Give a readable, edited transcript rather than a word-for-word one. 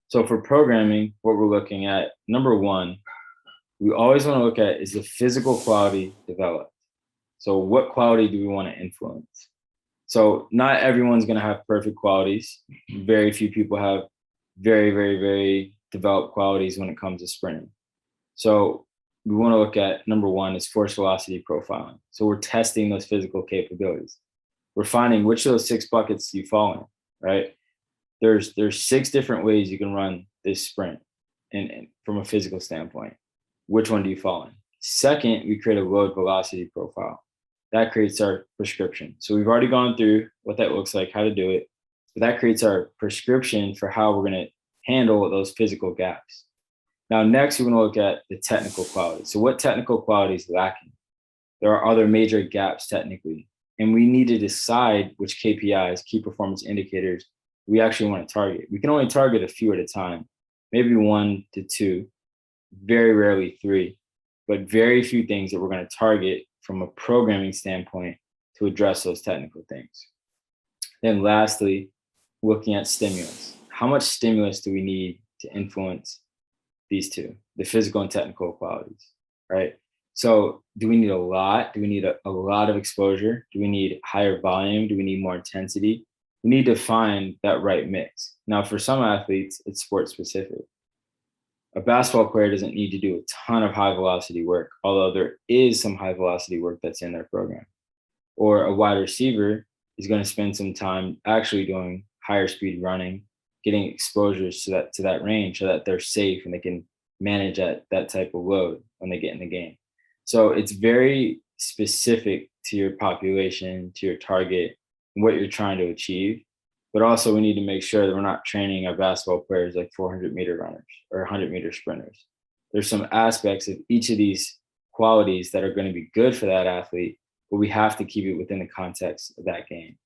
So for programming, what we're looking at, number one, we always want to look at is the physical quality developed. So what quality do we want to influence? So not everyone's going to have perfect qualities. Very few people have very, very, very developed qualities when it comes to sprinting. So we want to look at number one is force velocity profiling. So we're testing those physical capabilities. We're finding which of those six buckets you fall in, right? There's six different ways you can run this sprint and from a physical standpoint. Which one do you fall in? Second, we create a load velocity profile. That creates our prescription. So we've already gone through what that looks like, how to do it, but that creates our prescription for how we're going to handle those physical gaps. Now, next, we're going to look at the technical quality. So what technical quality is lacking? There are other major gaps technically, and we need to decide which KPIs, key performance indicators, we actually want to target. We can only target a few at a time, maybe 1 to 2, very rarely 3, but very few things that we're going to target from a programming standpoint to address those technical things. Then lastly, looking at stimulus. How much stimulus do we need to influence these two, the physical and technical qualities, right? So do we need a lot? Do we need a lot of exposure? Do we need higher volume? Do we need more intensity? We need to find that right mix. Now, for some athletes, it's sport specific. A basketball player doesn't need to do a ton of high velocity work, although there is some high velocity work that's in their program. Or a wide receiver is going to spend some time actually doing higher speed running, getting exposures to that range so that they're safe and they can manage that type of load when they get in the game. So it's very specific to your population, to your target, what you're trying to achieve. But also we need to make sure that we're not training our basketball players like 400-meter runners or 100-meter sprinters. There's some aspects of each of these qualities that are going to be good for that athlete, but we have to keep it within the context of that game.